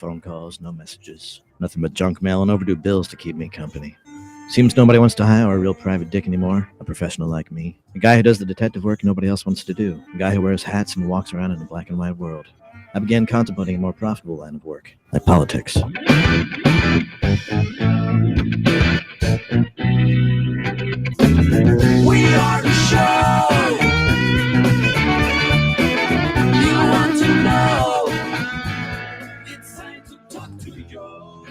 phone calls, no messages. Nothing but junk mail and overdue bills to keep me company. Seems nobody wants to hire a real private dick anymore, a professional like me. A guy who does the detective work nobody else wants to do. A guy who wears hats and walks around in a black and white world. I began contemplating a more profitable line of work, like politics. We are the show you want to know. It's time to talk to you.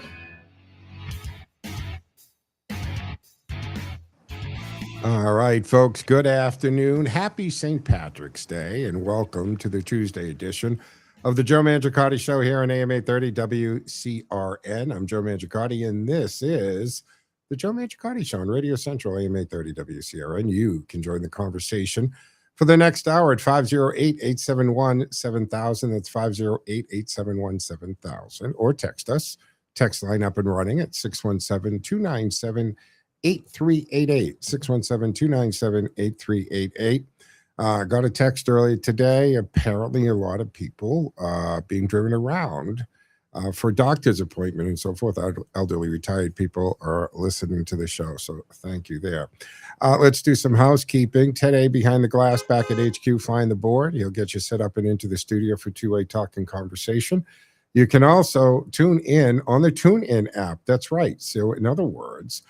All right, folks, good afternoon. Happy St. Patrick's Day, and welcome to the Tuesday edition of the Joe Mangiacotti Show here on AM 830 WCRN. I'm Joe Mangiacotti, and this is the Joe Mangiacotti Show on Radio Central, AM 830 WCRN. You can join the conversation for the next hour at 508-871-7000. That's 508-871-7000. Or text us. Text line up and running at 617-297-8388. 617-297-8388. Got a text early today. Apparently, a lot of people being driven around for a doctor's appointment and so forth. Elderly retired people are listening to the show, so thank you there. Let's do some housekeeping. Today, behind the glass back at HQ, flying the board. He'll get you set up and into the studio for two-way talk and conversation. You can also tune in on the TuneIn app. That's right. So, in other words,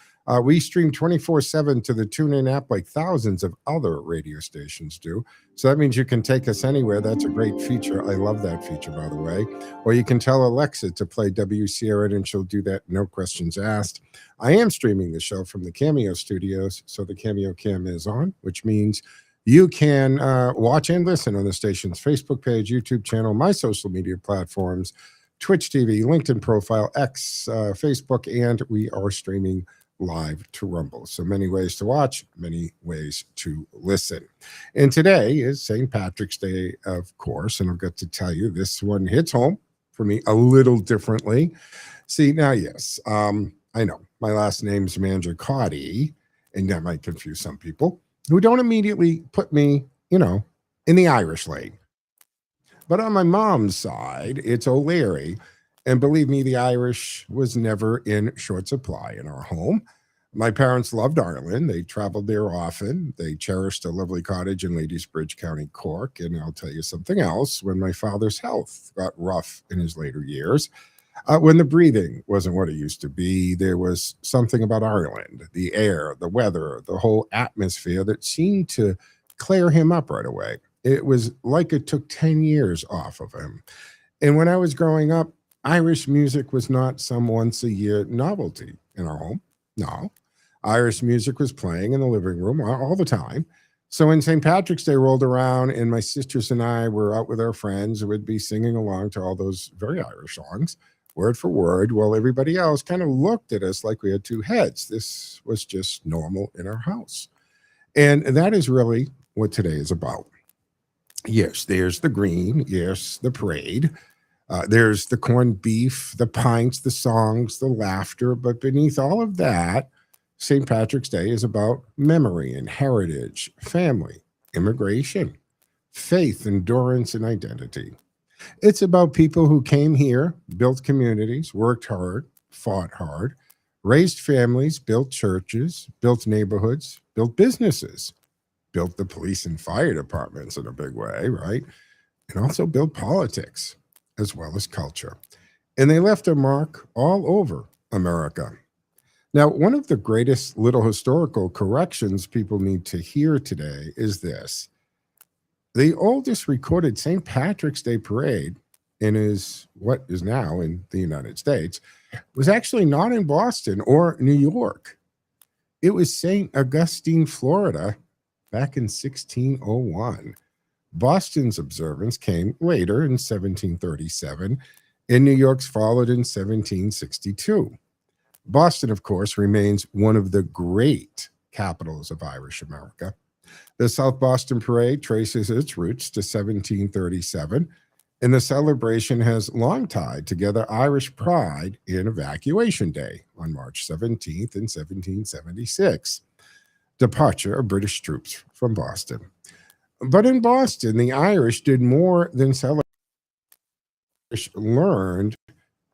we stream 24/7 to the TuneIn app like thousands of other radio stations do. So that means you can take us anywhere. That's a great feature. I love that feature, by the way. Or you can tell Alexa to play WCRN, and she'll do that, no questions asked. I am streaming the show from the Cameo studios, so the Cameo cam is on, which means you can watch and listen on the station's Facebook page, YouTube channel, my social media platforms, Twitch TV, LinkedIn profile, X, Facebook, and we are streaming live to Rumble. So many ways to watch, many ways to listen. And today is St. Patrick's Day, of course, and I've got to tell you, this one hits home for me a little differently. See, now, yes, I know my last name's Mangiacotti, and that might confuse some people who don't immediately put me, in the Irish lane. But on my mom's side, it's O'Leary. And believe me, the Irish was never in short supply in our home. My parents loved Ireland. They traveled there often. They cherished a lovely cottage in Ladysbridge, County Cork. And I'll tell you something else. When my father's health got rough in his later years, when the breathing wasn't what it used to be, there was something about Ireland, the air, the weather, the whole atmosphere that seemed to clear him up right away. It was like it took 10 years off of him. And when I was growing up, Irish music was not some once-a-year novelty in our home. No. Irish music was playing in the living room all the time. So when St. Patrick's Day rolled around and my sisters and I were out with our friends, we'd be singing along to all those very Irish songs, word for word, while everybody else kind of looked at us like we had two heads. This was just normal in our house. And that is really what today is about. Yes, there's the green. Yes, the parade. There's the corned beef, the pints, the songs, the laughter. But beneath all of that, St. Patrick's Day is about memory and heritage, family, immigration, faith, endurance, and identity. It's about people who came here, built communities, worked hard, fought hard, raised families, built churches, built neighborhoods, built businesses, built the police and fire departments in a big way, right? And also built politics as well as culture. And they left a mark all over America. Now, one of the greatest little historical corrections people need to hear today is this. The oldest recorded St. Patrick's Day parade what is now in the United States was actually not in Boston or New York. It was St. Augustine, Florida, back in 1601. Boston's observance came later in 1737, and New York's followed in 1762. Boston, of course, remains one of the great capitals of Irish America. The South Boston Parade traces its roots to 1737, and the celebration has long tied together Irish pride in Evacuation Day on March 17th in 1776, departure of British troops from Boston. But in Boston, the Irish did more than celebrate. Learned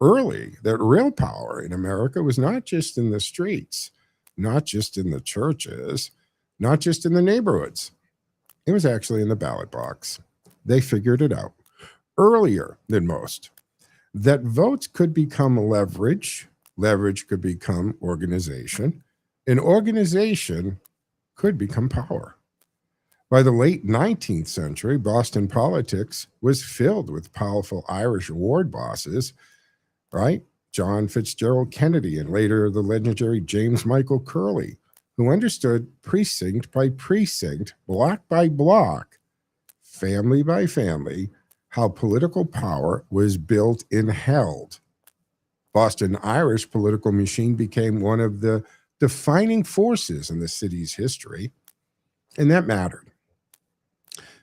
early that real power in America was not just in the streets, not just in the churches, not just in the neighborhoods. It was actually in the ballot box. They figured it out earlier than most that votes could become leverage, leverage could become organization, and organization could become power. By the late 19th century, Boston politics was filled with powerful Irish ward bosses, right? John Fitzgerald Kennedy and later the legendary James Michael Curley, who understood precinct by precinct, block by block, family by family, how political power was built and held. Boston Irish political machine became one of the defining forces in the city's history, and that mattered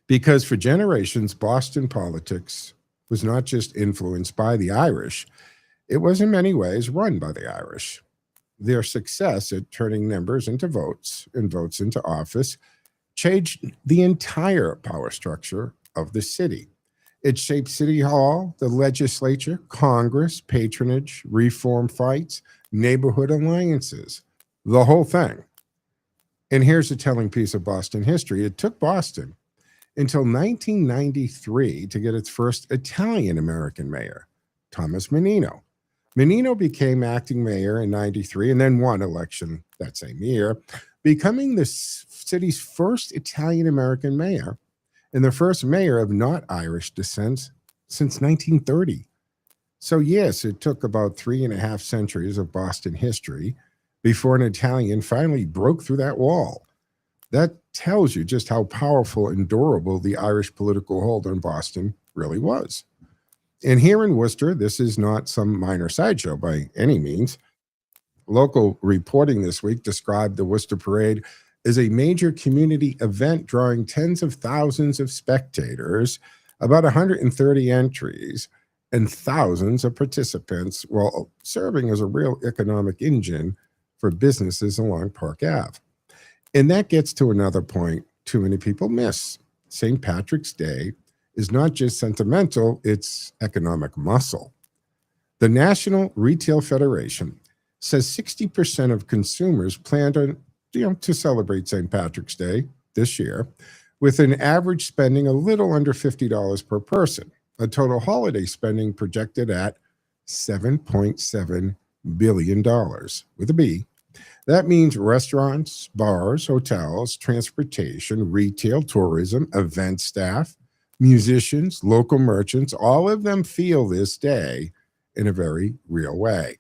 because for generations, Boston politics was not just influenced by the Irish, it was in many ways run by the Irish. Their success at turning numbers into votes and votes into office changed the entire power structure of the city. It shaped City Hall, the legislature, Congress, patronage, reform fights, neighborhood alliances, the whole thing. And here's a telling piece of Boston history. It took Boston until 1993 to get its first Italian-American mayor, Thomas Menino. Menino became acting mayor in 93 and then won election that same year, becoming the city's first Italian-American mayor and the first mayor of not Irish descent since 1930. So yes, it took about 3.5 centuries of Boston history before an Italian finally broke through that wall. That tells you just how powerful and durable the Irish political hold on Boston really was. And here in Worcester, this is not some minor sideshow by any means. Local reporting this week described the Worcester Parade as a major community event drawing tens of thousands of spectators, about 130 entries, and thousands of participants, while serving as a real economic engine for businesses along Park Ave. And that gets to another point too many people miss. St. Patrick's Day is not just sentimental, it's economic muscle. The National Retail Federation says 60% of consumers planned on to celebrate St. Patrick's Day this year, with an average spending a little under $50 per person, a total holiday spending projected at $7.7 billion with a B. That means restaurants, bars, hotels, transportation, retail, tourism, event staff, musicians, local merchants, all of them feel this day in a very real way.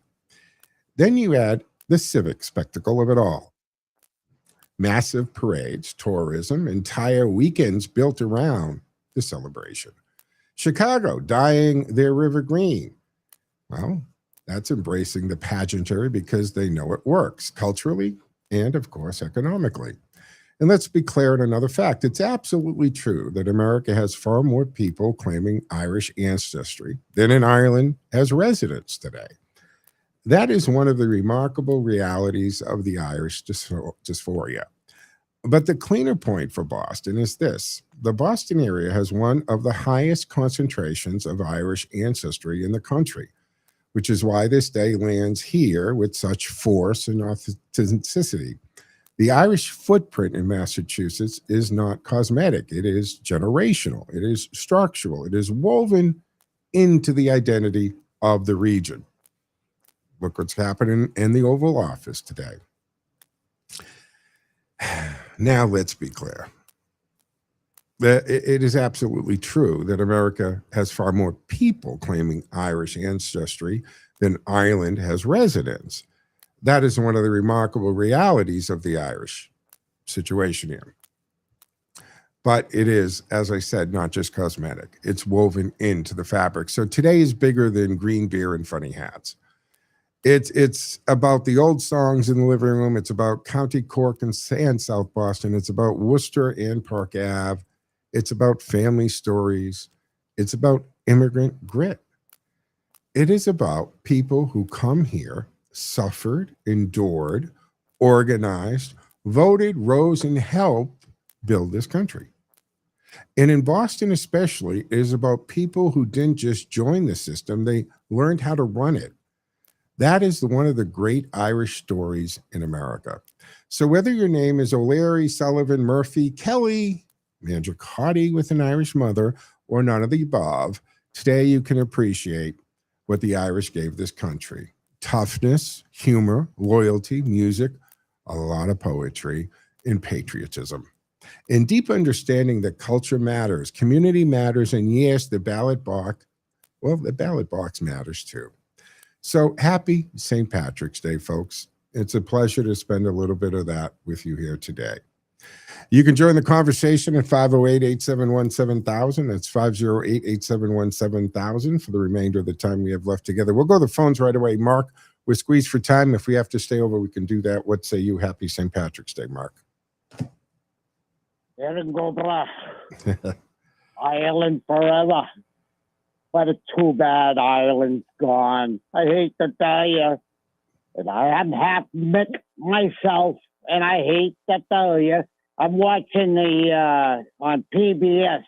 Then you add the civic spectacle of it all. Massive parades, tourism, entire weekends built around the celebration. Chicago dyeing their river green. Well, that's embracing the pageantry because they know it works culturally and, of course, economically. And let's be clear on another fact. It's absolutely true that America has far more people claiming Irish ancestry than in Ireland has residents today. That is one of the remarkable realities of the Irish dysphoria. But the cleaner point for Boston is this. The Boston area has one of the highest concentrations of Irish ancestry in the country, which is why this day lands here with such force and authenticity. The Irish footprint in Massachusetts is not cosmetic. It is generational. It is structural. It is woven into the identity of the region. Look what's happening in the Oval Office today. Now, let's be clear. It is absolutely true that America has far more people claiming Irish ancestry than Ireland has residents. That is one of the remarkable realities of the Irish situation here. But it is, as I said, not just cosmetic. It's woven into the fabric. So today is bigger than green beer and funny hats. It's about the old songs in the living room. It's about County Cork and South Boston. It's about Worcester and Park Ave. It's about family stories. It's about immigrant grit. It is about people who come here, suffered, endured, organized, voted, rose, and helped build this country. And in Boston especially, it is about people who didn't just join the system, they learned how to run it. That is one of the great Irish stories in America. So whether your name is O'Leary, Sullivan, Murphy, Kelly, Mangiacotti with an Irish mother, or none of the above, today you can appreciate what the Irish gave this country. Toughness, humor, loyalty, music, a lot of poetry, and patriotism. And deep understanding that culture matters, community matters, and yes, the ballot box matters too. So happy St. Patrick's Day, folks. It's a pleasure to spend a little bit of that with you here today. You can join the conversation at 508-871-7000. That's 508-871-7000 for the remainder of the time we have left together. We'll go to the phones right away. Mark, we're squeezed for time. If we have to stay over, we can do that. What say you? Happy St. Patrick's Day, Mark. Aaron Gobra, Ireland forever. But it's too bad Ireland's gone. I hate to tell you. And I am half Mick myself, and I hate to tell you. I'm watching the on PBS,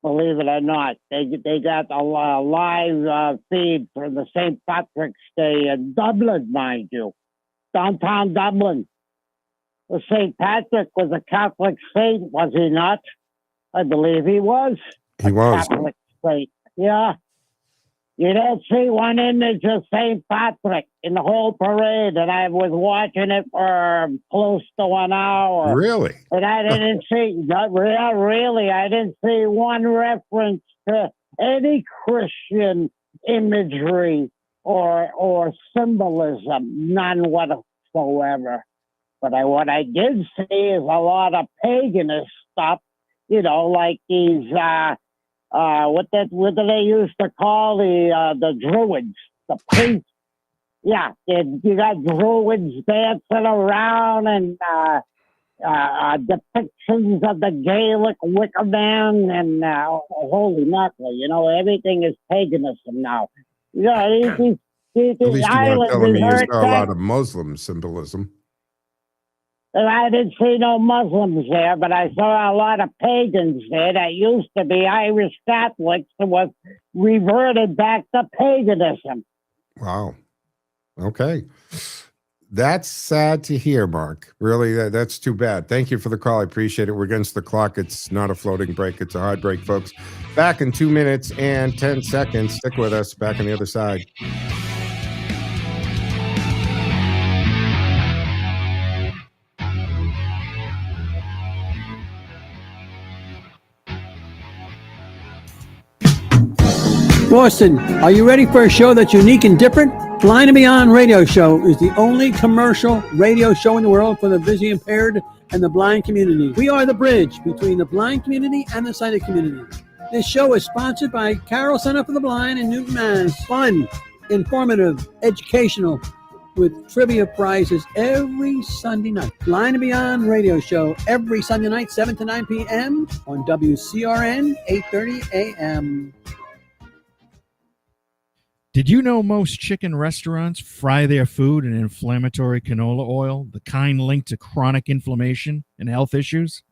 believe it or not. They got a live feed from the St. Patrick's Day in Dublin, mind you. Downtown Dublin. Well, St. Patrick was a Catholic saint, was he not? I believe he was. He was. Catholic saint. Yeah. You don't see one image of St. Patrick in the whole parade, and I was watching it for close to 1 hour. Really? And I didn't see, really, I didn't see one reference to any Christian imagery or symbolism, none whatsoever. But what I did see is a lot of paganist stuff, like these, what do they used to call the druids, the priests? Yeah, you got druids dancing around and depictions of the Gaelic Wicker Man and holy mackerel, everything is paganism now. At least you weren't telling me you saw a lot of Muslim symbolism. And I didn't see no Muslims there, but I saw a lot of pagans there that used to be Irish Catholics who was reverted back to paganism. Wow. Okay. That's sad to hear, Mark. Really, that's too bad. Thank you for the call. I appreciate it. We're against the clock. It's not a floating break. It's a hard break, folks. Back in 2 minutes and 10 seconds. Stick with us. Back on the other side. Boston, are you ready for a show that's unique and different? Blind and Beyond Radio Show is the only commercial radio show in the world for the visually impaired and the blind community. We are the bridge between the blind community and the sighted community. This show is sponsored by Carroll Center for the Blind in Newton, Mass. Fun, informative, educational, with trivia prizes every Sunday night. Blind and Beyond Radio Show every Sunday night, 7 to 9 p.m. on WCRN, 8:30 a.m. Did you know most chicken restaurants fry their food in inflammatory canola oil, the kind linked to chronic inflammation and health issues?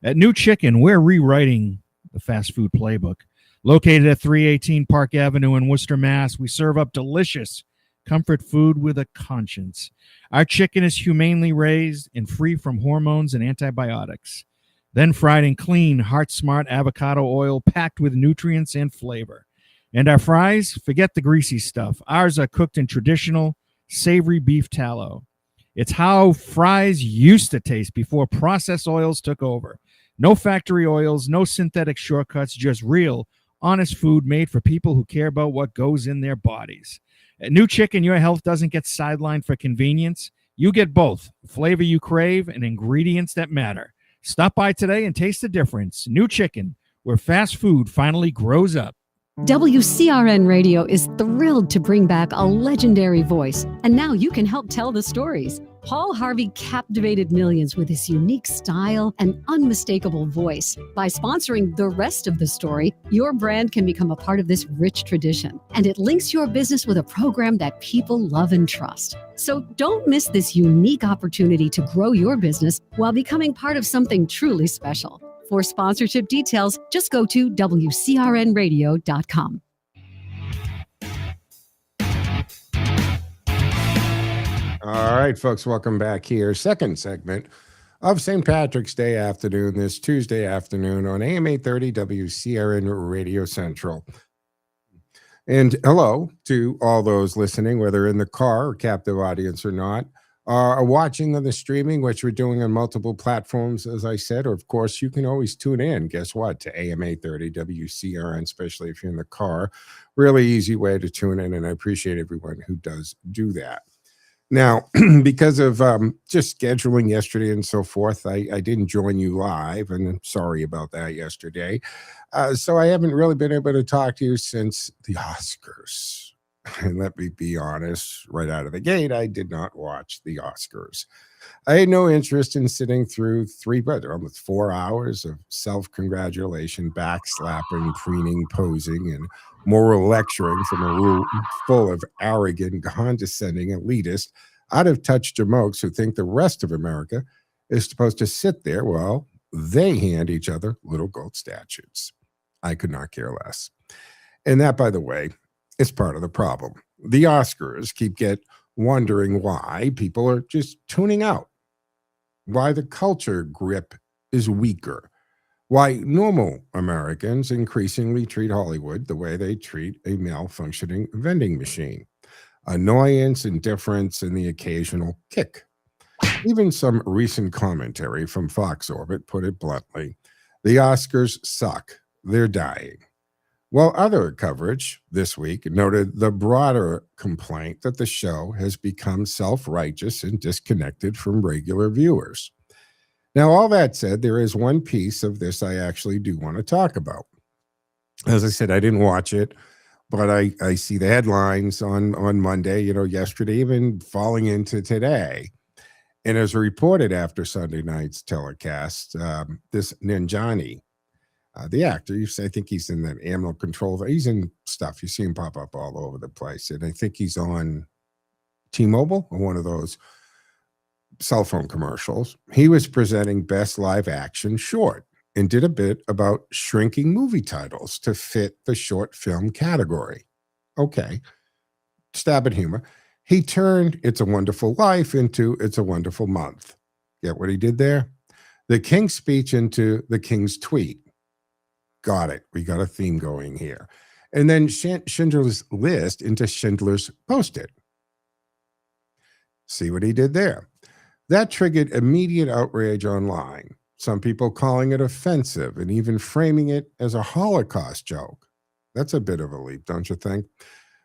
At New Chicken, we're rewriting the fast food playbook. Located at 318 Park Avenue in Worcester, Mass., we serve up delicious comfort food with a conscience. Our chicken is humanely raised and free from hormones and antibiotics. Then fried in clean, heart-smart avocado oil packed with nutrients and flavor. And our fries, forget the greasy stuff. Ours are cooked in traditional, savory beef tallow. It's how fries used to taste before processed oils took over. No factory oils, no synthetic shortcuts, just real, honest food made for people who care about what goes in their bodies. At New Chicken, your health doesn't get sidelined for convenience. You get both, flavor you crave and ingredients that matter. Stop by today and taste the difference. New Chicken, where fast food finally grows up. WCRN Radio is thrilled to bring back a legendary voice, and now you can help tell the stories. Paul Harvey captivated millions with his unique style and unmistakable voice. By sponsoring the rest of the story, your brand can become a part of this rich tradition, and it links your business with a program that people love and trust. So don't miss this unique opportunity to grow your business while becoming part of something truly special. For sponsorship details, just go to WCRNradio.com. All right, folks, welcome back here. Second segment of St. Patrick's Day afternoon, this Tuesday afternoon on AM 830 WCRN Radio Central. And hello to all those listening, whether in the car or captive audience or not, are watching on the streaming, which we're doing on multiple platforms, as I said, or of course, you can always tune in, guess what, to AM 830 WCRN, especially if you're in the car. Really easy way to tune in, and I appreciate everyone who does do that. Now, because of just scheduling yesterday and so forth, I didn't join you live, and I'm sorry about that yesterday. So I haven't really been able to talk to you since the Oscars. And let me be honest, right out of the gate, I did not watch the Oscars. I had no interest in sitting through almost 4 hours of self-congratulation, backslapping, preening, posing, and moral lecturing from a room full of arrogant, condescending elitists, out-of-touch jamokes who think the rest of America is supposed to sit there while they hand each other little gold statues. I could not care less. And that, by the way, is part of the problem. The Oscars keep wondering why people are just tuning out, why the culture grip is weaker, why normal Americans increasingly treat Hollywood the way they treat a malfunctioning vending machine. Annoyance, indifference, and the occasional kick. Even some recent commentary from Fox Orbit put it bluntly, the Oscars suck. They're dying. While other coverage this week noted the broader complaint that the show has become self-righteous and disconnected from regular viewers. Now, all that said, there is one piece of this I actually do want to talk about. As I said, I didn't watch it, but I see the headlines on Monday, yesterday, even falling into today. And as reported after Sunday night's telecast, this Nanjiani, the actor, I think he's in that animal control. He's in stuff. You see him pop up all over the place. And I think he's on T-Mobile or one of those cell phone commercials. He was presenting Best Live Action Short and did a bit about shrinking movie titles to fit the short film category. Okay. Stab at humor. He turned It's a Wonderful Life into It's a Wonderful Month. Get what he did there? The King's Speech into the King's Tweet. Got it. We got a theme going here. And then Schindler's List into Schindler's Post-it. See what he did there? That triggered immediate outrage online. Some people calling it offensive and even framing it as a Holocaust joke. That's a bit of a leap, don't you think?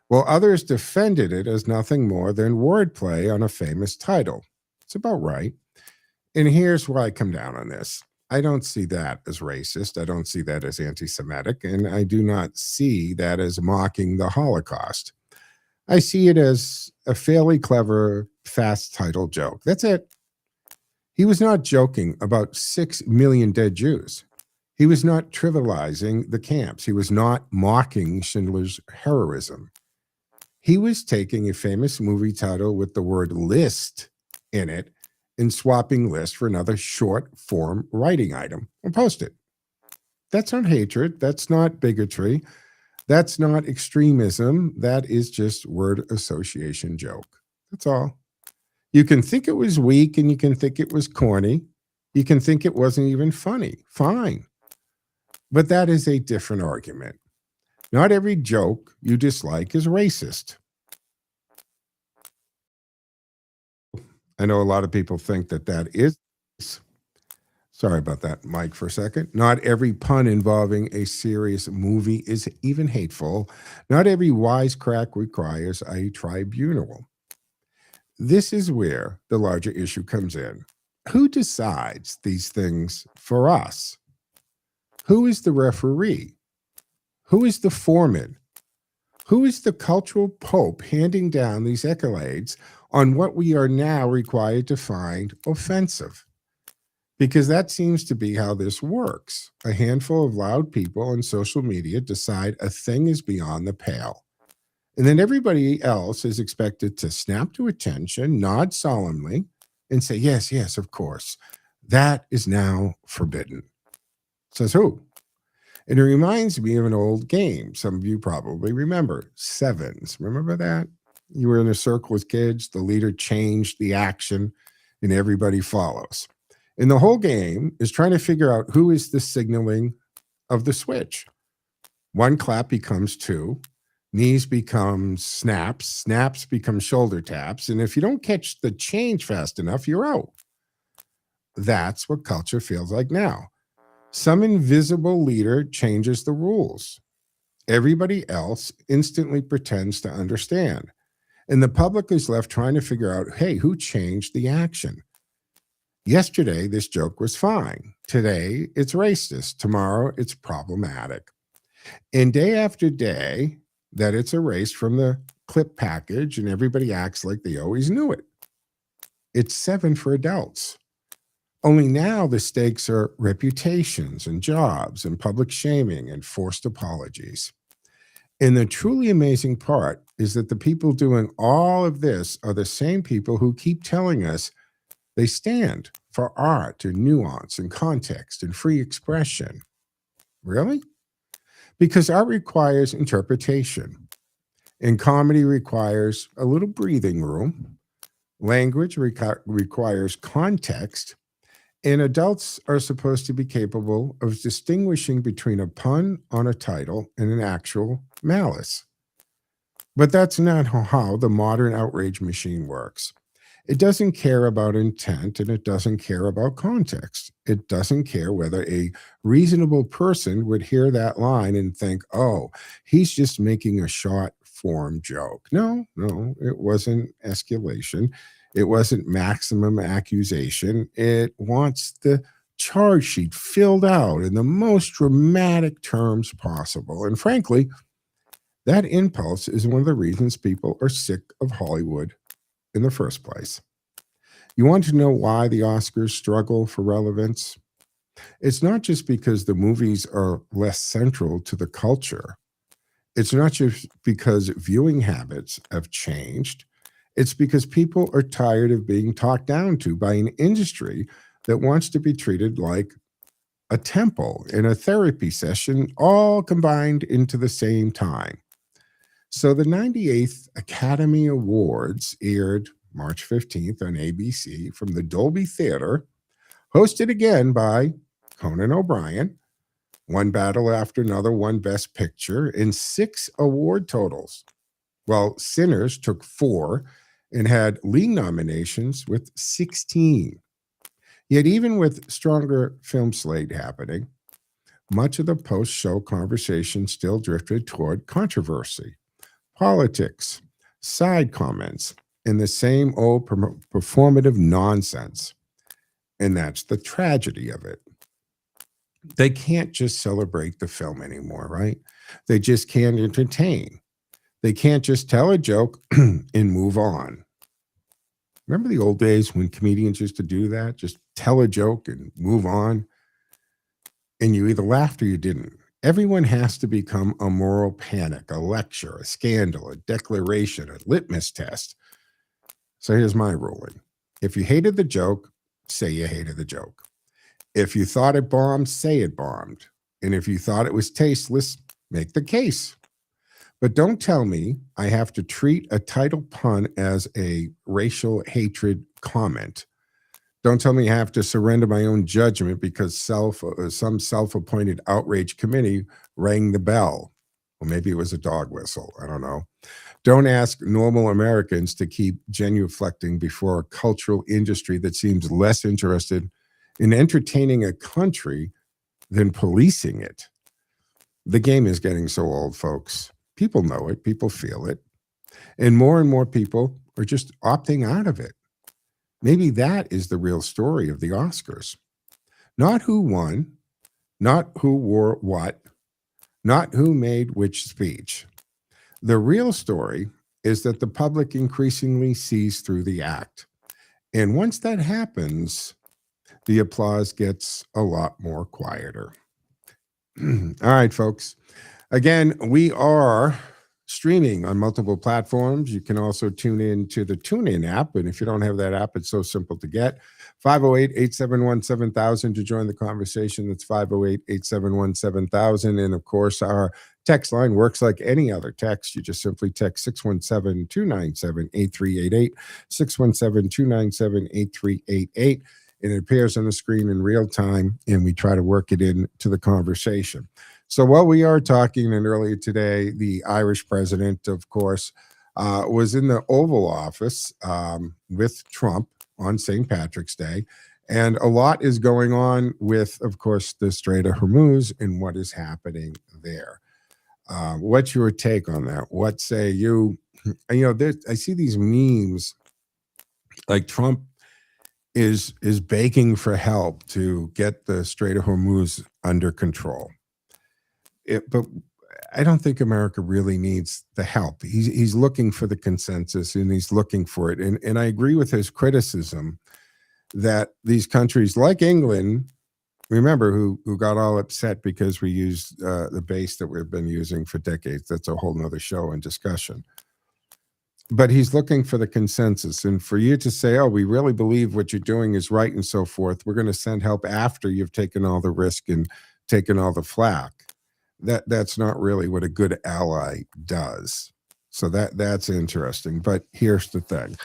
While others defended it as nothing more than wordplay on a famous title. It's about right. And here's where I come down on this. I don't see that as racist. I don't see that as anti-Semitic. And I do not see that as mocking the Holocaust. I see it as a fairly clever, fast title joke. That's it. He was not joking about 6 million dead Jews. He was not trivializing the camps. He was not mocking Schindler's heroism. He was taking a famous movie title with the word list in it and swapping list for another short form writing item and post it. That's not hatred. That's not bigotry. That's not extremism. That is just word association joke. That's all. You can think it was weak and you can think it was corny. You can think it wasn't even funny. Fine. But that is a different argument. Not every joke you dislike is racist. I know a lot of people think that is. Sorry about that, Mike, for a second. Not every pun involving a serious movie is even hateful. Not every wisecrack requires a tribunal. This is where the larger issue comes in. Who decides these things for us? Who is the referee? Who is the foreman? Who is the cultural pope handing down these accolades on what we are now required to find offensive? Because that seems to be how this works. A handful of loud people on social media decide a thing is beyond the pale. And then everybody else is expected to snap to attention, nod solemnly, and say, yes, yes, of course. That is now forbidden. Says who? And it reminds me of an old game. Some of you probably remember sevens. Remember that? You were in a circle with kids, the leader changed the action, and everybody follows. And the whole game is trying to figure out who is the signaling of the switch. One clap becomes two, knees becomes snaps, snaps become shoulder taps, and if you don't catch the change fast enough, you're out. That's what culture feels like now. Some invisible leader changes the rules. Everybody else instantly pretends to understand. And the public is left trying to figure out, hey, who changed the action? Yesterday, this joke was fine. Today, it's racist. Tomorrow, it's problematic. And day after day, that it's erased from the clip package and everybody acts like they always knew it. It's 7 for adults. Only now the stakes are reputations and jobs and public shaming and forced apologies. And the truly amazing part is that the people doing all of this are the same people who keep telling us they stand for art and nuance and context and free expression. Really? Because art requires interpretation, and comedy requires a little breathing room. Language requires context, and adults are supposed to be capable of distinguishing between a pun on a title and an actual malice. But that's not how the modern outrage machine works. It doesn't care about intent, and it doesn't care about context. It doesn't care whether a reasonable person would hear that line and think, oh, he's just making a short form joke. No, it wasn't escalation. It wasn't maximum accusation. It wants the charge sheet filled out in the most dramatic terms possible. And frankly, that impulse is one of the reasons people are sick of Hollywood in the first place. You want to know why the Oscars struggle for relevance? It's not just because the movies are less central to the culture. It's not just because viewing habits have changed. It's because people are tired of being talked down to by an industry that wants to be treated like a temple and a therapy session all combined into the same time. So the 98th Academy Awards aired March 15th on ABC from the Dolby Theater, hosted again by Conan O'Brien. One battle after another won Best Picture and 6 award totals. Well, Sinners took 4 and had lead nominations with 16. Yet even with stronger film slate happening, much of the post-show conversation still drifted toward controversy, politics, side comments, and the same old performative nonsense. And that's the tragedy of it. They can't just celebrate the film anymore, right? They just can't entertain. They can't just tell a joke and move on. Remember the old days when comedians used to do that? Just tell a joke and move on. And you either laughed or you didn't. Everyone has to become a moral panic, a lecture, a scandal, a declaration, a litmus test. So here's my ruling. If you hated the joke, say you hated the joke. If you thought it bombed, say it bombed. And if you thought it was tasteless, make the case. But don't tell me I have to treat a title pun as a racial hatred comment. Don't tell me I have to surrender my own judgment because some self-appointed outrage committee rang the bell. Or maybe it was a dog whistle. I don't know. Don't ask normal Americans to keep genuflecting before a cultural industry that seems less interested in entertaining a country than policing it. The game is getting so old, folks. People know it. People feel it. And more people are just opting out of it. Maybe that is the real story of the Oscars. Not who won, not who wore what, not who made which speech. The real story is that the public increasingly sees through the act. And once that happens, the applause gets a lot more quieter. All right, folks. Again, we are streaming on multiple platforms. You can also tune in to the TuneIn app. And if you don't have that app, it's so simple to get. 508-871-7000 to join the conversation. That's 508-871-7000. And of course, our text line works like any other text. You just simply text 617-297-8388, 617-297-8388. And it appears on the screen in real time, and we try to work it into the conversation. So while we are talking, and earlier today, the Irish president, of course, was in the Oval Office with Trump on St. Patrick's Day. And a lot is going on with, of course, the Strait of Hormuz and what is happening there. What's your take on that? What say you? You know, I see these memes like Trump is begging for help to get the Strait of Hormuz under control. But I don't think America really needs the help. He's looking for the consensus, and he's looking for it. And I agree with his criticism that these countries like England, remember, who got all upset because we used the base that we've been using for decades. That's a whole nother show and discussion. But he's looking for the consensus. And for you to say, oh, we really believe what you're doing is right and so forth, we're going to send help after you've taken all the risk and taken all the flack. That's not really what a good ally does. So that's interesting. But here's the thing.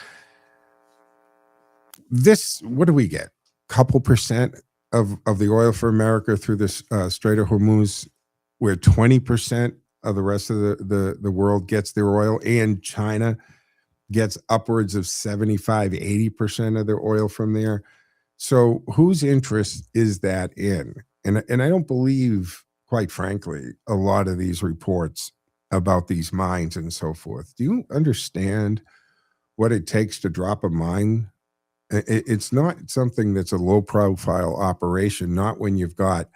What do we get? Couple percent of the oil for America through this Strait of Hormuz, where 20% of the rest of the world gets their oil, and China gets upwards of 75-80% of their oil from there. So whose interest is that in? And I don't believe, quite frankly, a lot of these reports about these mines and so forth. Do you understand what it takes to drop a mine? It's not something that's a low-profile operation, not when you've got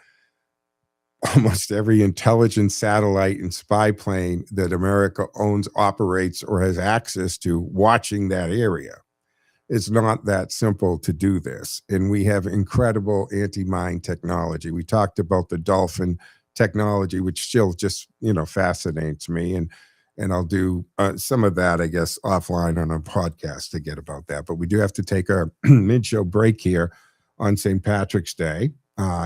almost every intelligence satellite and spy plane that America owns, operates, or has access to watching that area. It's not that simple to do this. And we have incredible anti-mine technology. We talked about the Dolphin technology, which still just, fascinates me. And I'll do some of that, I guess, offline on a podcast to get about that. But we do have to take our mid-show break here on St. Patrick's Day.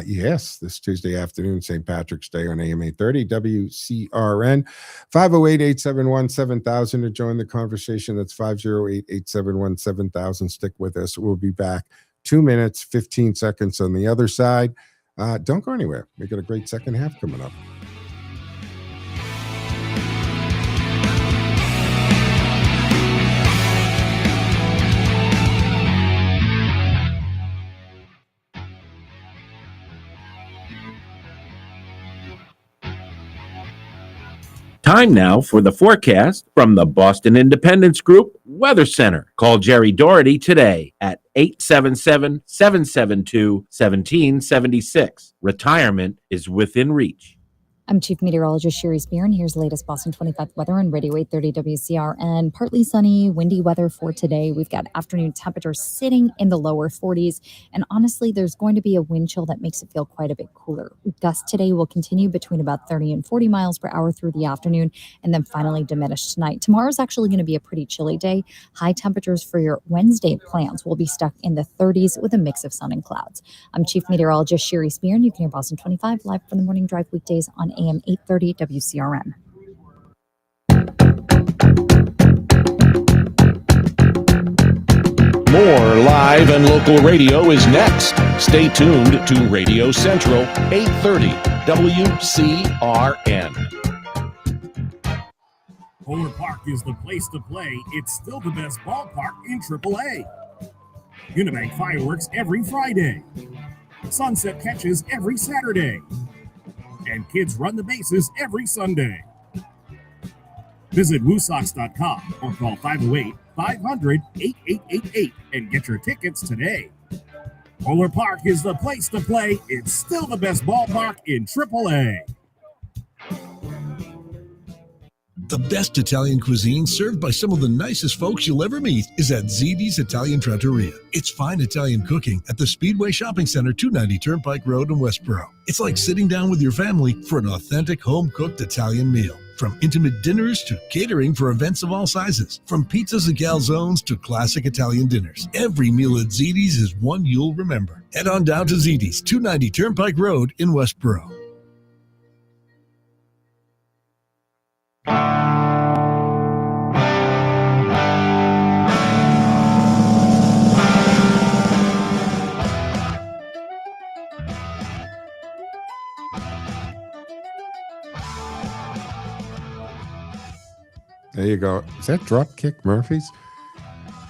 Yes, this Tuesday afternoon, St. Patrick's Day on AM 830 WCRN. 508-871-7000 to join the conversation. That's 508-871-7000. Stick with us. We'll be back 2 minutes, 15 seconds on the other side. Don't go anywhere. We got a great second half coming up. Time now for the forecast from the Boston Independence Group Weather Center. Call Jerry Doherty today at 877-772-1776. Retirement is within reach. I'm Chief Meteorologist Sherry Spear, and here's the latest Boston 25 weather on Radio 830 WCRN. Partly sunny, windy weather for today. We've got afternoon temperatures sitting in the lower 40s. And honestly, there's going to be a wind chill that makes it feel quite a bit cooler. Gusts today will continue between about 30 and 40 miles per hour through the afternoon, and then finally diminish tonight. Tomorrow's actually going to be a pretty chilly day. High temperatures for your Wednesday plans will be stuck in the 30s with a mix of sun and clouds. I'm Chief Meteorologist Sherry Spear, and you can hear Boston 25 live from the Morning Drive weekdays on AM 830 WCRN. More live and local radio is next. Stay tuned to Radio Central 830 WCRN. Polar Park is the place to play. It's still the best ballpark in AAA. Unibank fireworks every Friday. Sunset catches every Saturday. And kids run the bases every Sunday. Visit WooSox.com or call 508-500-8888 and get your tickets today. Polar Park is the place to play. It's still the best ballpark in AAA. The best Italian cuisine served by some of the nicest folks you'll ever meet is at Ziti's Italian Trattoria. It's fine Italian cooking at the Speedway Shopping Center, 290 Turnpike Road in Westboro. It's like sitting down with your family for an authentic home-cooked Italian meal. From intimate dinners to catering for events of all sizes. From pizzas and calzones to classic Italian dinners. Every meal at Ziti's is one you'll remember. Head on down to Ziti's, 290 Turnpike Road in Westboro. There you go. Is that Dropkick Murphys?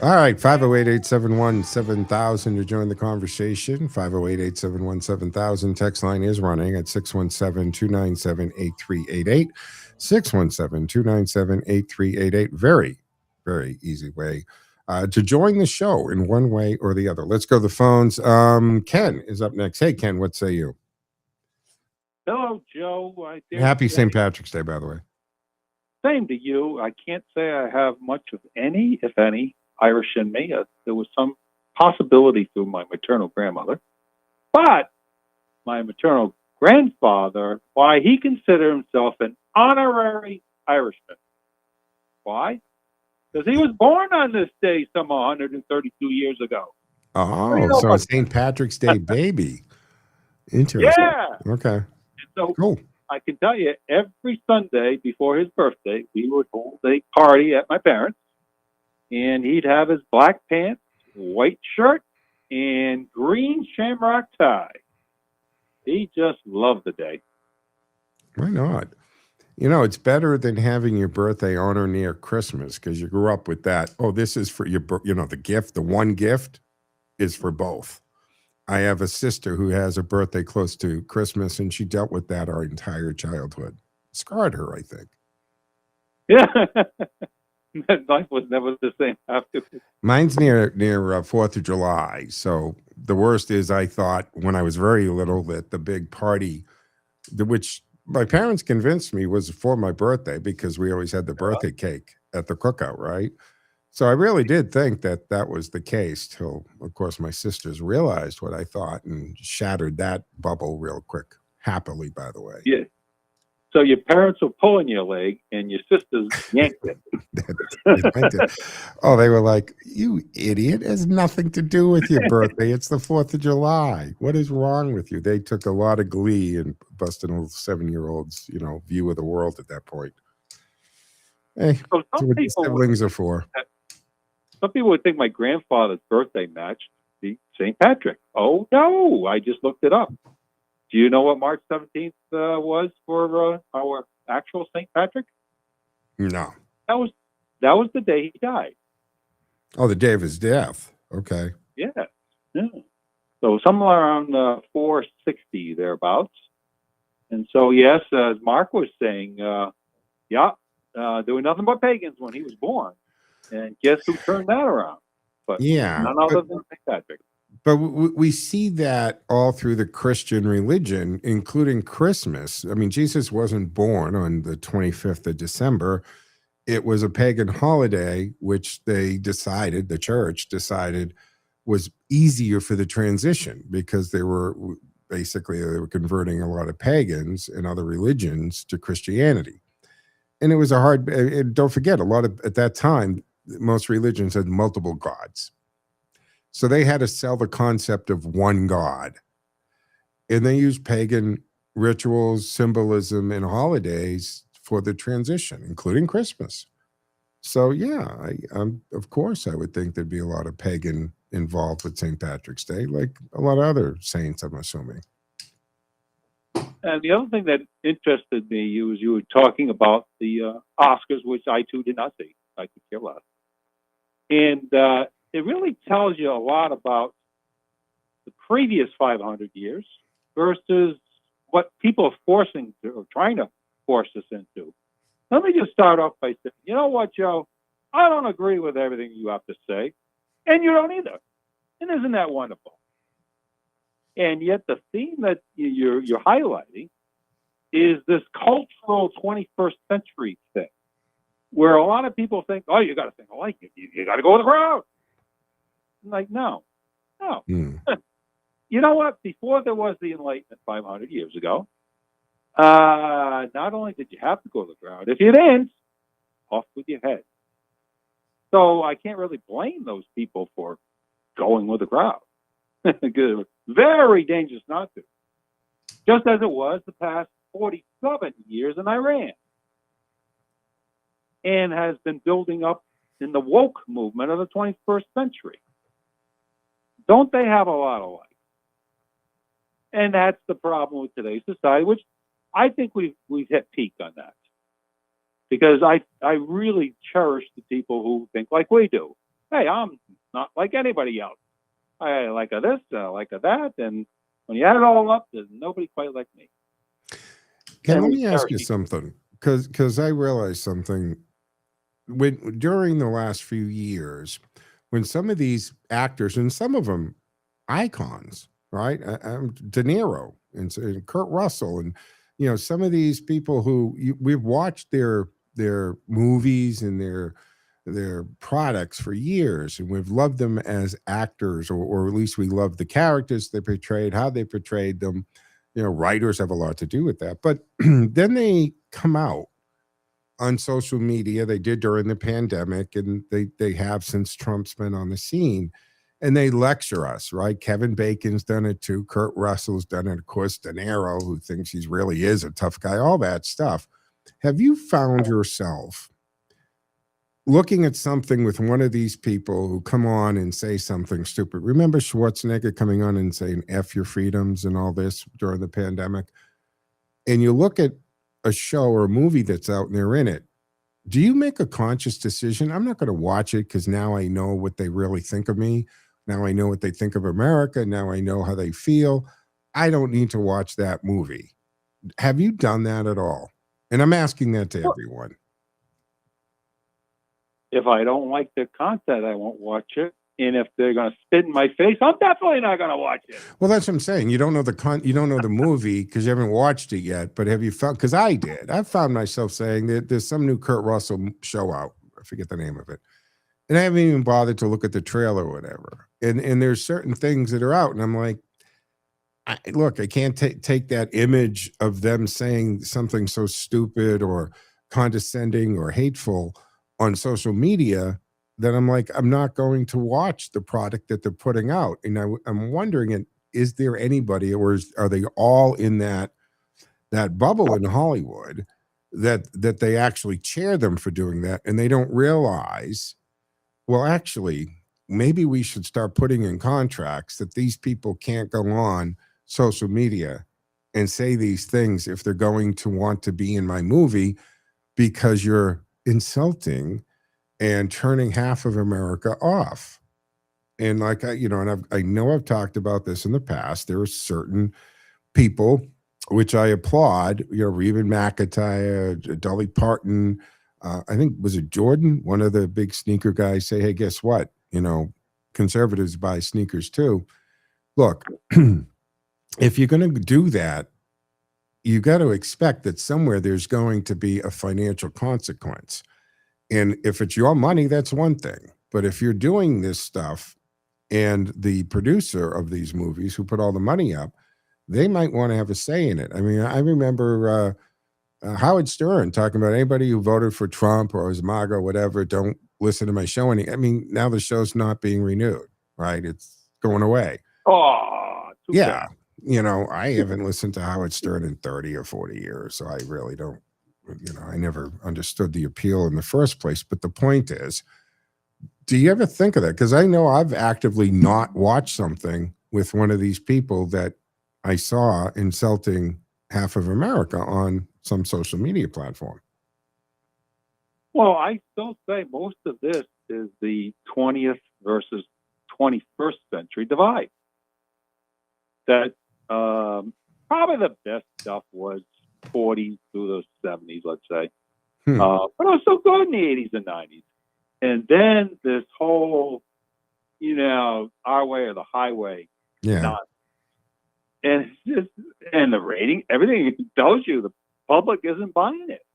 All right, 508-871-7000 to join the conversation. 508-871-7000. Text line is running at 617-297-8388. 617-297-8388. Very, very easy way to join the show in one way or the other. Let's go to the phones. Ken is up next. Hey, Ken, what say you? Hello, Joe. Happy St. Patrick's Day, by the way. Same to you. I can't say I have much of any, if any, Irish in me. There was some possibility through my maternal grandmother. But my maternal grandfather, why, he considered himself an honorary Irishman. Why? Because he was born on this day some 132 years ago. Oh, so St. Patrick's Day baby. Interesting. Yeah. Okay. And so cool. I can tell you, every Sunday before his birthday, we would hold a party at my parents', and he'd have his black pants, white shirt, and green shamrock tie. He just loved the day. Why not? You know, it's better than having your birthday on or near Christmas because you grew up with that. Oh, this is for your, the gift. The one gift is for both. I have a sister who has a birthday close to Christmas, and she dealt with that our entire childhood. Scarred her, I think. Yeah. Life was never the same after. Mine's near 4th of July. So the worst is I thought when I was very little that the big party, which my parents convinced me was for my birthday because we always had the birthday cake at the cookout, right? So I really did think that that was the case till, of course, my sisters realized what I thought and shattered that bubble real quick. Happily, by the way. Yeah. So your parents were pulling your leg and your sisters yanked it. Oh, they were like, you idiot. It has nothing to do with your birthday. It's the 4th of July. What is wrong with you? They took a lot of glee in busting a 7-year-old's, view of the world at that point. Hey, So that's what siblings are for. Some people would think my grandfather's birthday matched the St. Patrick. Oh, no. I just looked it up. Do you know what March 17th was for our actual St. Patrick? No. That was the day he died. Oh, the day of his death. Okay. Yeah. So somewhere around 460 thereabouts. And so, yes, as Mark was saying, there were nothing but pagans when he was born. And guess who turned that around? But none other than St. Patrick. But we see that all through the Christian religion, including Christmas. I mean, Jesus wasn't born on the 25th of December. It was a pagan holiday, which the church decided was easier for the transition because they were converting a lot of pagans and other religions to Christianity. And it was don't forget, at that time, most religions had multiple gods. So they had to sell the concept of one God. And they used pagan rituals, symbolism, and holidays for the transition, including Christmas. So, of course, I would think there'd be a lot of pagan involved with St. Patrick's Day, like a lot of other saints, I'm assuming. And the other thing that interested me was you were talking about the Oscars, which I, too, did not see. I could care less. And it really tells you a lot about the previous 500 years versus what people are trying to force us into. Let me just start off by saying, you know what, Joe? I don't agree with everything you have to say, and you don't either. And isn't that wonderful? And yet the theme that you're highlighting is this cultural 21st century thing, where a lot of people think, oh, you got to think alike. You got to go with the crowd. I'm like, no. You know what? Before there was the Enlightenment 500 years ago, Not only did you have to go to the crowd, if you didn't, off with your head. So I can't really blame those people for going with the crowd. Very dangerous not to. Just as it was the past 47 years in Iran. And has been building up in the woke movement of the 21st century. Don't they have a lot of life? And that's the problem with today's society, which I think we've hit peak on that. Because I really cherish the people who think like we do. Hey, I'm not like anybody else. I like a this, I like a that, and when you add it all up, there's nobody quite like me. Let me ask you something, because I realized something. During the last few years, when some of these actors, and some of them icons, right? De Niro and Kurt Russell, and some of these people who we've watched their movies and their products for years, and we've loved them as actors, or at least we love the characters they portrayed, how they portrayed them. Writers have a lot to do with that. But then they come out on social media. They did during the pandemic, and they have since Trump's been on the scene, and they lecture us, right? Kevin Bacon's done it too. Kurt Russell's done it. Of course, De Niro, who thinks he really is a tough guy, all that stuff. Have you found yourself looking at something with one of these people who come on and say something stupid? Remember Schwarzenegger coming on and saying F your freedoms and all this during the pandemic? And you look at a show or a movie that's out and they're in it. Do you make a conscious decision? I'm not going to watch it because now I know what they really think of me. Now I know what they think of America. Now I know how they feel. I don't need to watch that movie. Have you done that at all? And I'm asking that to everyone. If I don't like the content, I won't watch it. And if they're going to spit in my face, I'm definitely not going to watch it. Well, that's what I'm saying. You don't know the movie because you haven't watched it yet. But have you found? Because I did. I found myself saying that there's some new Kurt Russell show out. I forget the name of it, and I haven't even bothered to look at the trailer or whatever. And there's certain things that are out, and I'm like, look, I can't take that image of them saying something so stupid or condescending or hateful on social media, that I'm like, I'm not going to watch the product that they're putting out. And I'm wondering, is there anybody, or are they all in that bubble in Hollywood that they actually chair them for doing that, and they don't realize, well, actually, maybe we should start putting in contracts that these people can't go on social media and say these things if they're going to want to be in my movie, because you're insulting and turning half of America off. And like, I know I've talked about this in the past. There are certain people, which I applaud, Reba McEntire, Dolly Parton, I think, was it Jordan, one of the big sneaker guys, say, hey, guess what? Conservatives buy sneakers too. Look, if you're going to do that, you got to expect that somewhere there's going to be a financial consequence. And if it's your money, that's one thing. But if you're doing this stuff and the producer of these movies who put all the money up, they might want to have a say in it. I mean, I remember Howard Stern talking about anybody who voted for Trump or was MAGA or whatever, don't listen to my show. I mean, now the show's not being renewed, right? It's going away. Oh, yeah. I haven't listened to Howard Stern in 30 or 40 years, so I really don't. I never understood the appeal in the first place. But the point is, do you ever think of that? Because I know I've actively not watched something with one of these people that I saw insulting half of America on some social media platform. Well, I still say most of this is the 20th versus 21st century divide. That probably the best stuff was 40s through the 70s, let's say. But it was so good in the 80s and 90s. And then this whole, our way or the highway. Yeah. And the rating, everything tells you the public isn't buying it.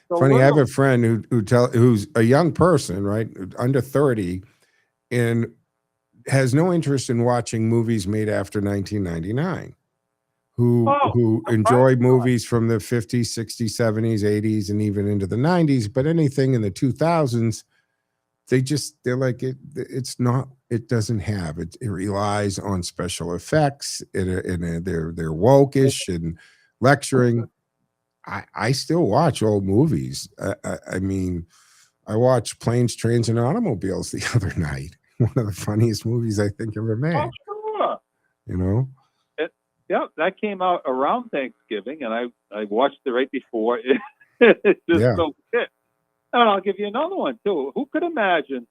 So funny, I have a friend who's a young person, right, under 30, and has no interest in watching movies made after 1999. who enjoy movies from the 50s, 60s, 70s, 80s, and even into the 90s, but anything in the 2000s, they're like, it's not, it doesn't have it. It relies on special effects, and they're woke-ish and lecturing. I still watch old movies. I mean, I watched Planes, Trains, and Automobiles the other night. One of the funniest movies I think ever made. Oh, sure. You know? Yeah, that came out around Thanksgiving, and I watched it right before. It's just so good. And I'll give you another one, too. Who could imagine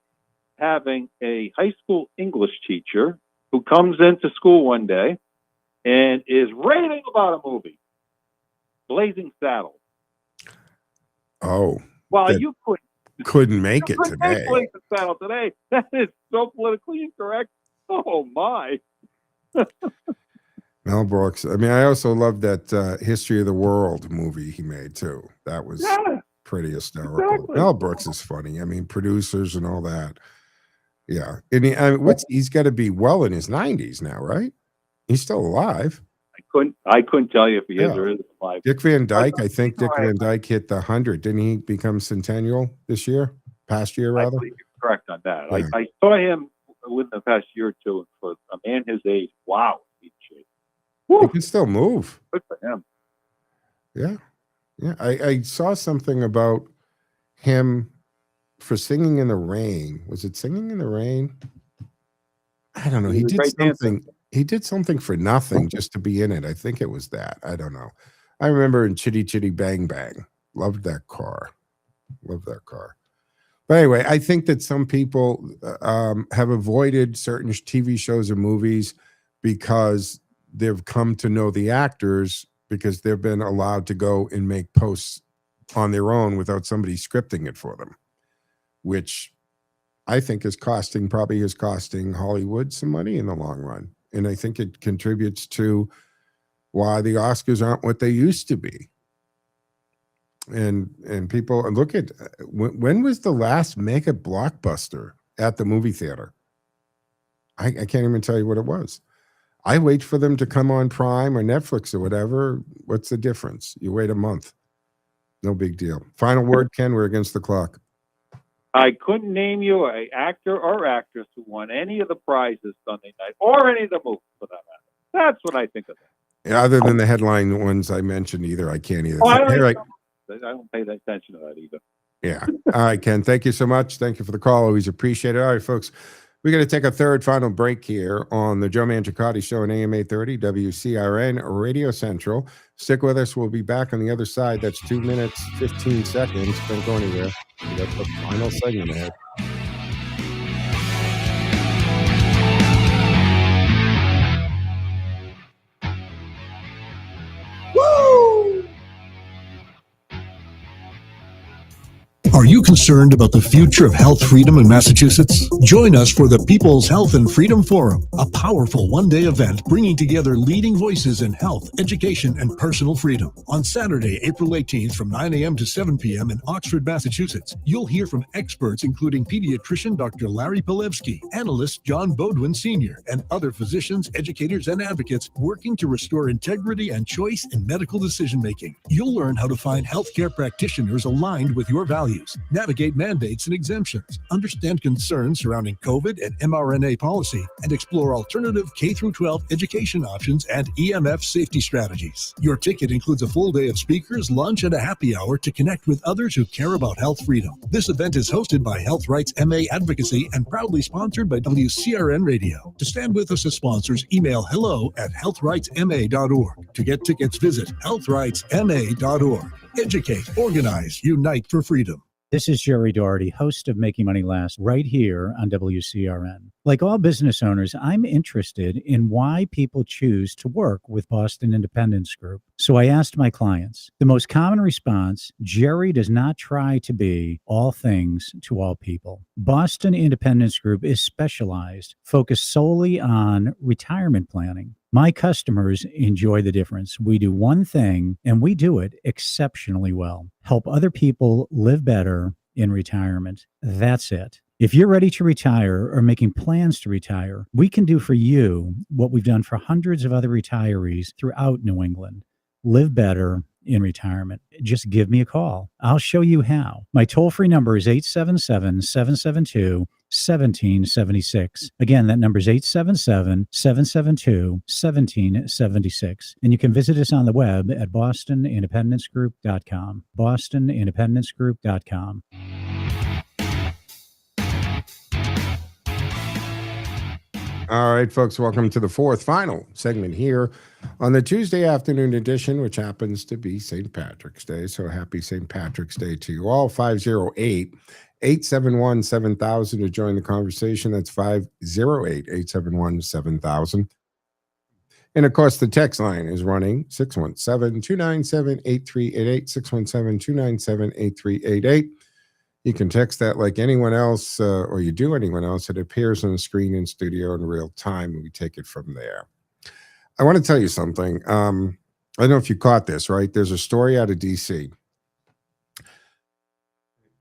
having a high school English teacher who comes into school one day and is raving about a movie, Blazing Saddles? Oh. Well, you couldn't make it couldn't today. make Blazing Saddles today. That is so politically incorrect. Oh, my. Mel Brooks. I mean, I also love that History of the World movie he made, too. That was pretty hysterical. Exactly. Mel Brooks is funny. I mean, producers and all that. Yeah. And he's got to be well in his 90s now, right? He's still alive. I couldn't tell you if he is or isn't alive. Dick Van Dyke, I think Dick Van Dyke hit the 100. Didn't he become centennial this year? Past year, rather? I believe you're correct on that. Yeah. I saw him within the past year or two. For a man his age, wow. He can still move. Good for him. Yeah. Yeah. I saw something about him for Singing in the Rain. Was it Singing in the Rain? I don't know. He did something. Dancer. He did something for nothing just to be in it. I think it was that. I don't know. I remember in Chitty Chitty Bang Bang. Loved that car. But anyway, I think that some people have avoided certain TV shows or movies because they've come to know the actors because they've been allowed to go and make posts on their own without somebody scripting it for them, which I think is costing Hollywood some money in the long run. And I think it contributes to why the Oscars aren't what they used to be. And people look at, when was the last mega blockbuster at the movie theater? I can't even tell you what it was. I wait for them to come on Prime or Netflix or whatever. What's the difference? You wait a month. No big deal. Final word, Ken, we're against the clock. I couldn't name you an actor or actress who won any of the prizes Sunday night or any of the movies for that matter. That's what I think of that. Yeah, other than the headline ones I mentioned, I can't either. I don't pay attention to that either. Yeah. All right, Ken. Thank you so much. Thank you for the call. Always appreciate it. All right, folks. We're going to take a third final break here on the Joe Mangiacotti Show on AM 830 WCRN Radio Central. Stick with us. We'll be back on the other side. That's 2 minutes, 15 seconds. Don't go anywhere. We got the final segment ahead. Woo! Are you concerned about the future of health freedom in Massachusetts? Join us for the People's Health and Freedom Forum, a powerful one-day event bringing together leading voices in health, education, and personal freedom. On Saturday, April 18th from 9 a.m. to 7 p.m. in Oxford, Massachusetts, you'll hear from experts including pediatrician Dr. Larry Pilevsky, analyst John Bodwin Sr., and other physicians, educators, and advocates working to restore integrity and choice in medical decision-making. You'll learn how to find healthcare practitioners aligned with your values, navigate mandates and exemptions, understand concerns surrounding COVID and mRNA policy, and explore alternative K-12 education options and EMF safety strategies. Your ticket includes a full day of speakers, lunch, and a happy hour to connect with others who care about health freedom. This event is hosted by Health Rights MA Advocacy and proudly sponsored by WCRN Radio. To stand with us as sponsors, email hello@healthrightsma.org. To get tickets, visit healthrightsma.org. Educate, organize, unite for freedom. This is Jerry Doherty, host of Making Money Last, right here on WCRN. Like all business owners, I'm interested in why people choose to work with Boston Independence Group. So I asked my clients. The most common response, Jerry does not try to be all things to all people. Boston Independence Group is specialized, focused solely on retirement planning. My customers enjoy the difference. We do one thing, and we do it exceptionally well. Help other people live better in retirement. That's it. If you're ready to retire or making plans to retire, we can do for you what we've done for hundreds of other retirees throughout New England. Live better in retirement. Just give me a call. I'll show you how. My toll-free number is 877-772-1776. Again, that number is 877-772-1776. And you can visit us on the web at bostonindependencegroup.com. bostonindependencegroup.com. All right, folks, welcome to the fourth final segment here on the Tuesday afternoon edition, which happens to be St. Patrick's Day. So happy St. Patrick's Day to you all. 508-871-7000 to join the conversation. That's 508-871-7000. And, of course, the text line is running 617-297-8388, 617-297-8388. You can text that like anyone else, or you do anyone else. It appears on the screen in studio in real time, and we take it from there. I want to tell you something. I don't know if you caught this, right? There's a story out of D.C.,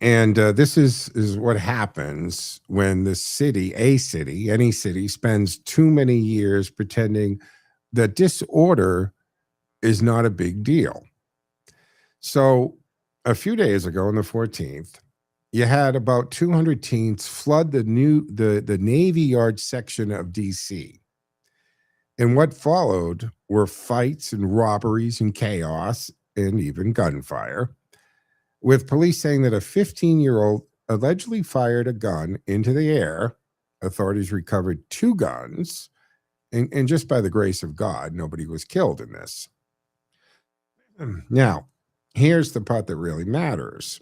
and this is what happens when the city, any city, spends too many years pretending that disorder is not a big deal. So a few days ago, on the 14th, you had about 200 teens flood the Navy Yard section of D.C. And what followed were fights and robberies and chaos and even gunfire, with police saying that a 15-year-old allegedly fired a gun into the air. Authorities recovered 2 guns, and just by the grace of God, nobody was killed in this. Now, here's the part that really matters.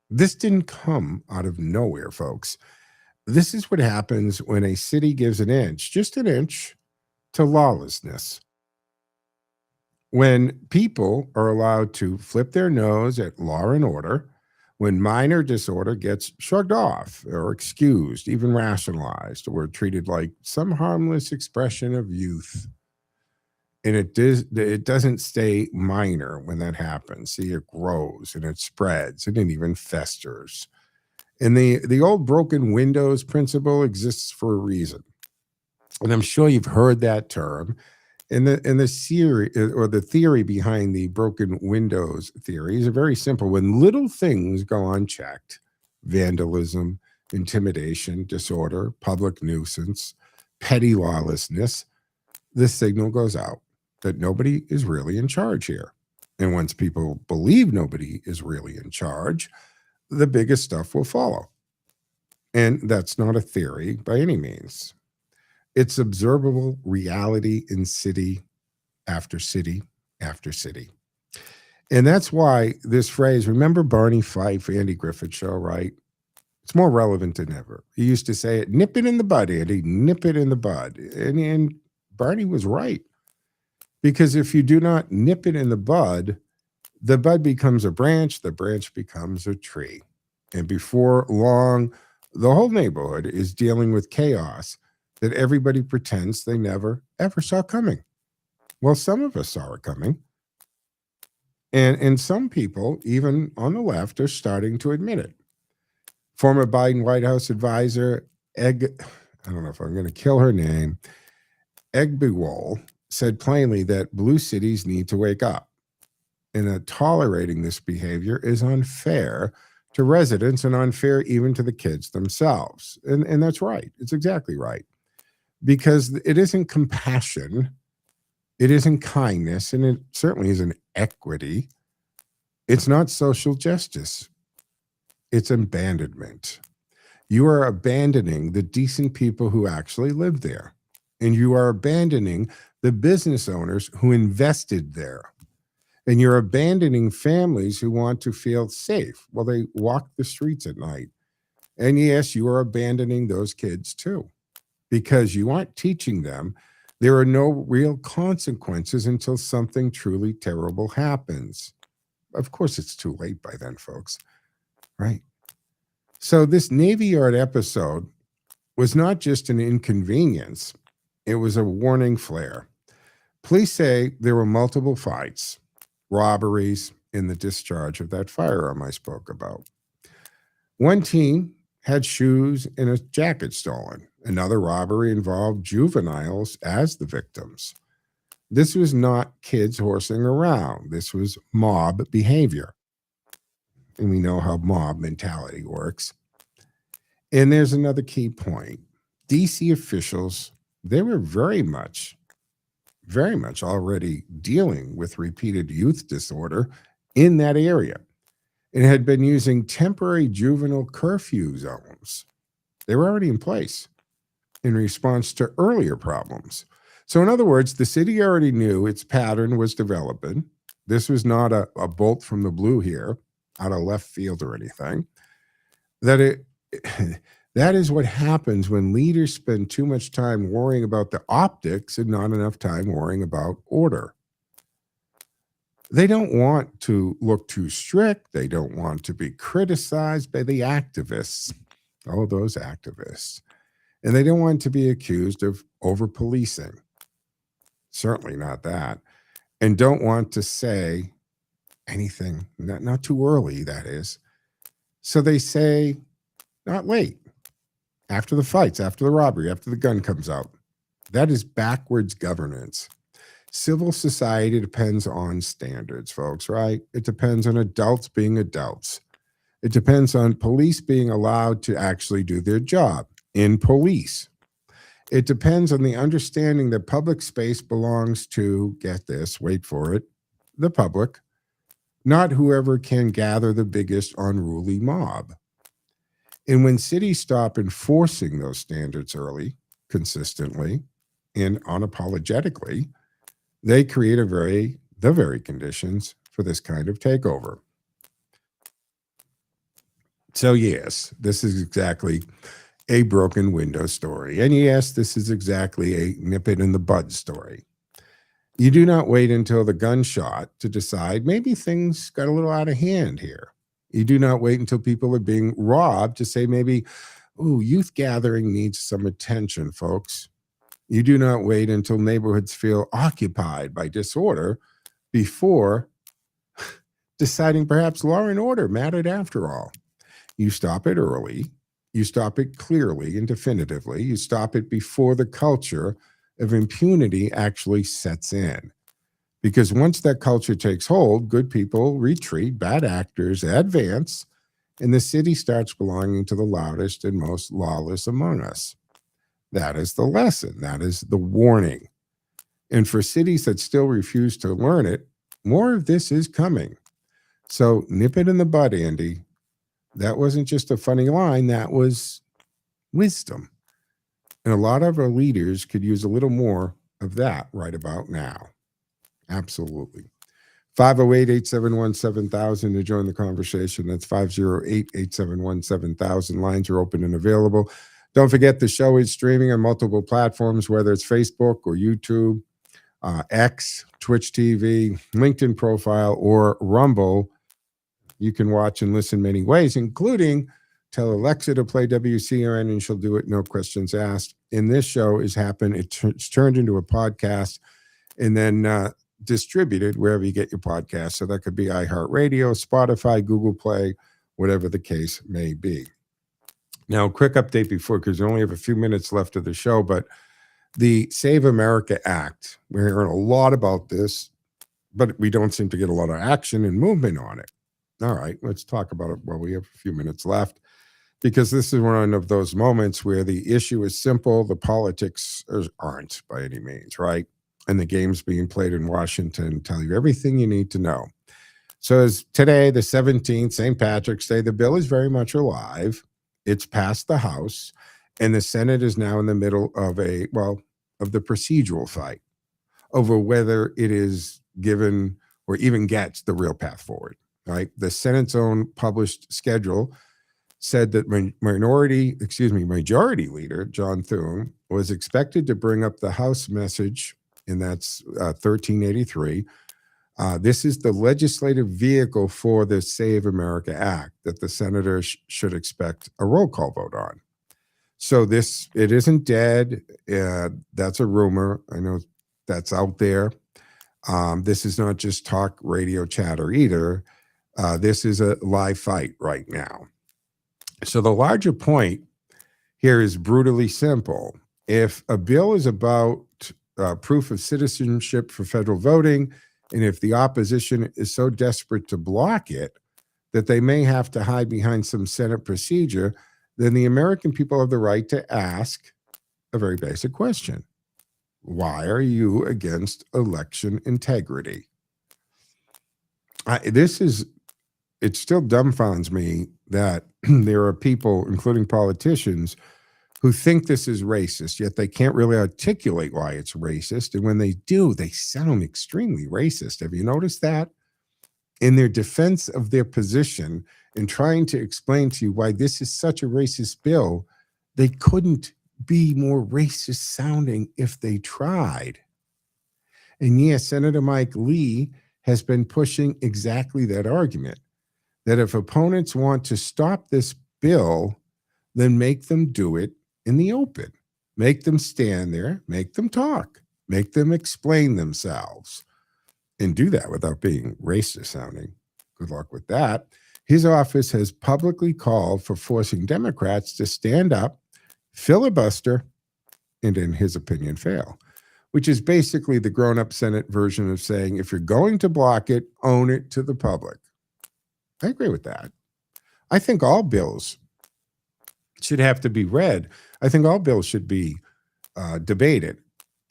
This didn't come out of nowhere, folks. This is what happens when a city gives an inch, just an inch, to lawlessness. When people are allowed to flip their nose at law and order, when minor disorder gets shrugged off or excused, even rationalized, or treated like some harmless expression of youth. And it doesn't stay minor when that happens. See, it grows and it spreads and it even festers. And the old broken windows principle exists for a reason. And I'm sure you've heard that term. And the theory behind the broken windows theory is very simple. When little things go unchecked, vandalism, intimidation, disorder, public nuisance, petty lawlessness, the signal goes out that nobody is really in charge here. And once people believe nobody is really in charge, the biggest stuff will follow. And that's not a theory by any means. It's observable reality in city after city after city. And that's why this phrase, remember Barney Fife, Andy Griffith show, right? It's more relevant than ever. He used to say it, nip it in the bud, Andy, nip it in the bud. And Barney was right. Because if you do not nip it in the bud becomes a branch, the branch becomes a tree. And before long, the whole neighborhood is dealing with chaos that everybody pretends they never, ever saw coming. Well, some of us saw it coming. And some people, even on the left, are starting to admit it. Former Biden White House advisor, I don't know if I'm going to kill her name, Egbewol, said plainly that blue cities need to wake up, and that tolerating this behavior is unfair to residents and unfair even to the kids themselves. And that's right. It's exactly right. Because it isn't compassion, it isn't kindness, and it certainly isn't equity. It's not social justice. It's abandonment. You are abandoning the decent people who actually live there. And you are abandoning the business owners who invested there. And you're abandoning families who want to feel safe while they walk the streets at night. And yes, you are abandoning those kids too, because you aren't teaching them there are no real consequences until something truly terrible happens. Of course, it's too late by then, folks, right? So this Navy Yard episode was not just an inconvenience. It was a warning flare. Police say there were multiple fights, robberies, in the discharge of that firearm I spoke about. One teen had shoes and a jacket stolen. Another robbery involved juveniles as the victims. This was not kids horsing around. This was mob behavior. And we know how mob mentality works. And there's another key point. DC officials, they were very much already dealing with repeated youth disorder in that area and had been using temporary juvenile curfew zones. They were already in place in response to earlier problems. So in other words, the city already knew its pattern was developing. This was not a bolt from the blue here, out of left field or anything. That is what happens when leaders spend too much time worrying about the optics and not enough time worrying about order. They don't want to look too strict. They don't want to be criticized by the activists. Oh, those activists. And they don't want to be accused of over-policing. Certainly not that. And don't want to say anything, not too early, that is. So they say, not late. After the fights, after the robbery, after the gun comes out. That is backwards governance. Civil society depends on standards, folks, right? It depends on adults being adults. It depends on police being allowed to actually do their job in police. It depends on the understanding that public space belongs to, get this, wait for it, the public, not whoever can gather the biggest unruly mob. And when cities stop enforcing those standards early, consistently, and unapologetically, they create the very conditions for this kind of takeover. So yes, this is exactly a broken window story. And yes, this is exactly a nip it in the bud story. You do not wait until the gunshot to decide maybe things got a little out of hand here. You do not wait until people are being robbed to say maybe, ooh, youth gathering needs some attention, folks. You do not wait until neighborhoods feel occupied by disorder before deciding perhaps law and order mattered after all. You stop it early. You stop it clearly and definitively. You stop it before the culture of impunity actually sets in. Because once that culture takes hold, good people retreat, bad actors advance, and the city starts belonging to the loudest and most lawless among us. That is the lesson. That is the warning. And for cities that still refuse to learn it, more of this is coming. So nip it in the bud, Andy. That wasn't just a funny line. That was wisdom. And a lot of our leaders could use a little more of that right about now. Absolutely. 508-871-7000 to join the conversation. That's 508-871-7000. Lines are open and available. Don't forget the show is streaming on multiple platforms, whether it's Facebook or YouTube, X, Twitch TV, LinkedIn profile, or Rumble. You can watch and listen many ways, including tell Alexa to play WCRN and she'll do it, no questions asked. And this show it's turned into a podcast and then distributed wherever you get your podcast. So that could be iHeartRadio, Spotify, Google Play, whatever the case may be. Now, quick update because we only have a few minutes left of the show, but the Save America Act, we're hearing a lot about this, but we don't seem to get a lot of action and movement on it. All right, let's talk about it while we have a few minutes left, because this is one of those moments where the issue is simple, the politics aren't by any means, right? And the games being played in Washington tell you everything you need to know. So as today, the 17th, St. Patrick's Day, the bill is very much alive. It's passed the House, and the Senate is now in the middle of the procedural fight over whether it is given or even gets the real path forward, right? The Senate's own published schedule said that Majority Leader John Thune was expected to bring up the House message, and that's 1383. This is the legislative vehicle for the Save America Act that the senators should expect a roll call vote on. So it isn't dead. That's a rumor. I know that's out there. This is not just talk radio chatter either. This is a live fight right now. So the larger point here is brutally simple. If a bill is about proof of citizenship for federal voting, and if the opposition is so desperate to block it that they may have to hide behind some Senate procedure, then the American people have the right to ask a very basic question. Why are you against election integrity? It still dumbfounds me that there are people, including politicians, who think this is racist, yet they can't really articulate why it's racist. And when they do, they sound extremely racist. Have you noticed that? In their defense of their position and trying to explain to you why this is such a racist bill, they couldn't be more racist sounding if they tried. And yes, Senator Mike Lee has been pushing exactly that argument, that if opponents want to stop this bill, then make them do it in the open. Make them stand there, make them talk, make them explain themselves, and do that without being racist sounding. Good luck with that. His office has publicly called for forcing Democrats to stand up, filibuster, and in his opinion, fail, which is basically the grown-up Senate version of saying, if you're going to block it, own it to the public. I agree with that. I think all bills should have to be read. I think all bills should be debated.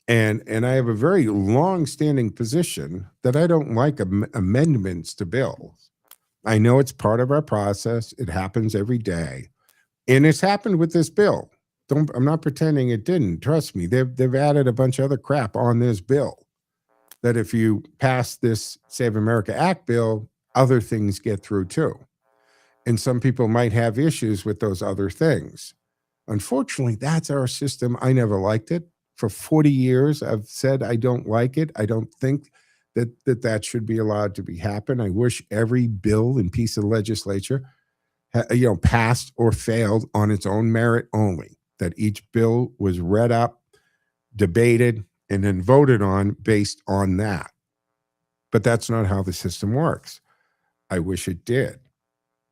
And I have a very long-standing position that I don't like amendments to bills. I know it's part of our process. It happens every day. And it's happened with this bill. I'm not pretending it didn't. Trust me, they've added a bunch of other crap on this bill that if you pass this Save America Act bill, other things get through too. And some people might have issues with those other things. Unfortunately, that's our system. I never liked it. For 40 years, I've said I don't like it. I don't think that should be allowed to happen. I wish every bill and piece of legislature passed or failed on its own merit only, that each bill was read up, debated, and then voted on based on that. But that's not how the system works. I wish it did,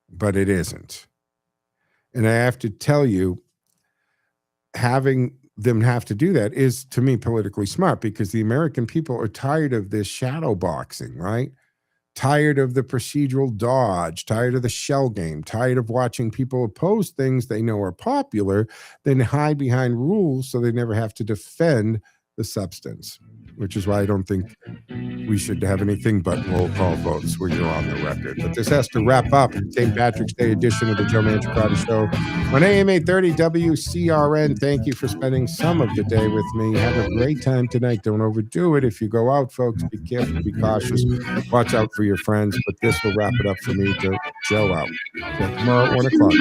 but it isn't. And I have to tell you, having them have to do that is, to me, politically smart, because the American people are tired of this shadow boxing, right? Tired of the procedural dodge, tired of the shell game, tired of watching people oppose things they know are popular, then hide behind rules so they never have to defend the substance, which is why I don't think we should have anything but roll call votes where you're on the record. But this has to wrap up St. Patrick's Day edition of the Joe Mangiacotti Show on AM 830 WCRN. Thank you for spending some of the day with me. Have a great time tonight. Don't overdo it. If you go out, folks, be careful, be cautious. Watch out for your friends. But this will wrap it up for me. Joe out. Till tomorrow at 1 o'clock.